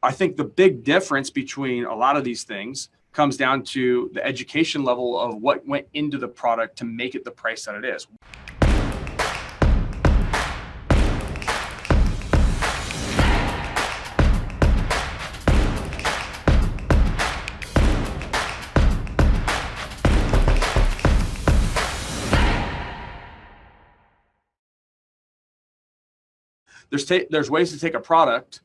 I think the big difference between a lot of these things comes down to the education level of what went into the product to make it the price that it is. There's ways to take a product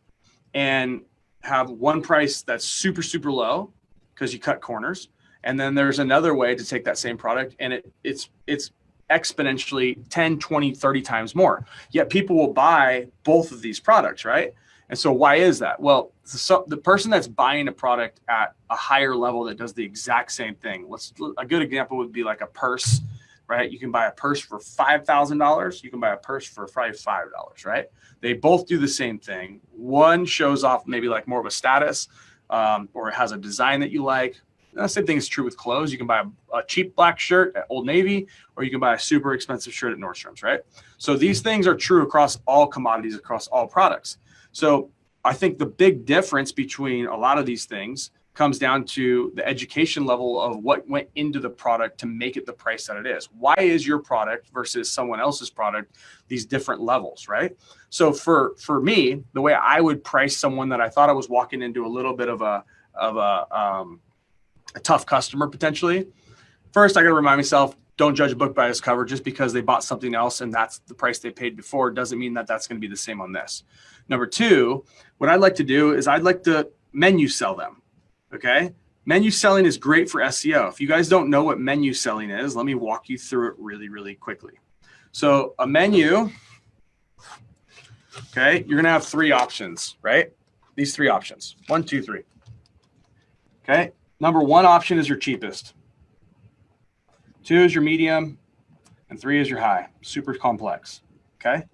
and have one price that's super, super low because you cut corners. And then there's another way to take that same product and it's exponentially 10, 20, 30 times more. Yet people will buy both of these products, right? And so why is that? Well, the person that's buying a product at a higher level that does the exact same thing. A good example would be like a purse, right? You can buy a purse for $5,000. You can buy a purse for probably $5, right? They both do the same thing. One shows off maybe like more of a status, or it has a design that you like. The same thing is true with clothes. You can buy a cheap black shirt at Old Navy, or you can buy a super expensive shirt at Nordstrom's, right? So these things are true across all commodities, across all products. So I think the big difference between a lot of these things comes down to the education level of what went into the product to make it the price that it is. Why is your product versus someone else's product these different levels, right? So for me, the way I would price someone that I thought I was walking into a little bit of a tough customer potentially, first I got to remind myself, don't judge a book by its cover. Just because they bought something else and that's the price they paid before doesn't mean that that's going to be the same on this. Number two, what I'd like to do is I'd like to menu sell them. Okay. Menu selling is great for SEO. If you guys don't know what menu selling is, let me walk you through it really, really quickly. So a menu, okay, you're going to have three options, right? These three options, 1, 2, 3. Okay. Number one option is your cheapest. 2 is your medium, and 3 is your high, super complex. Okay.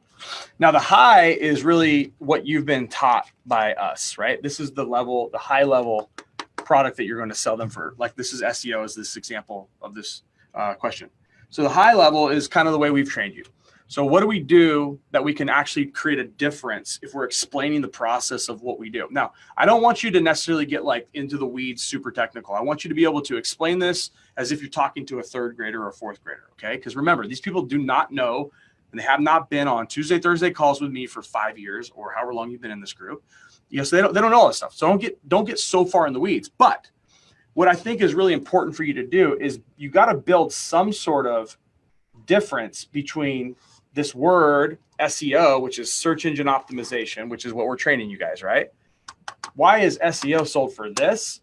Now the high is really what you've been taught by us, right? This is the high level product that you're going to sell them for. Like this is SEO as this example of this question. So the high level is kind of the way we've trained you. So what do we do that we can actually create a difference if we're explaining the process of what we do? Now, I don't want you to necessarily get like into the weeds, super technical. I want you to be able to explain this as if you're talking to a 3rd grader or a 4th grader, okay? Because remember, these people do not know, and they have not been on Tuesday, Thursday calls with me for 5 years or however long you've been in this group. Yes, they don't know all this stuff. So don't get so far in the weeds. But what I think is really important for you to do is you got to build some sort of difference between this word SEO, which is search engine optimization, which is what we're training you guys, right? Why is SEO sold for this,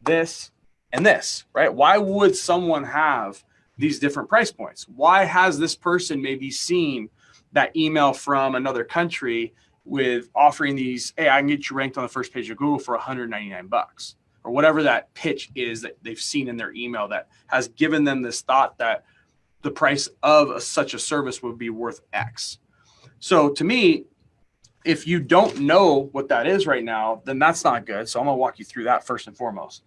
this, and this, right? Why would someone have these different price points? Why has this person maybe seen that email from another country with offering these, hey, I can get you ranked on the first page of Google for $199 or whatever that pitch is that they've seen in their email that has given them this thought that the price of such a service would be worth X. So to me, if you don't know what that is right now, then that's not good. So I'm gonna walk you through that first and foremost.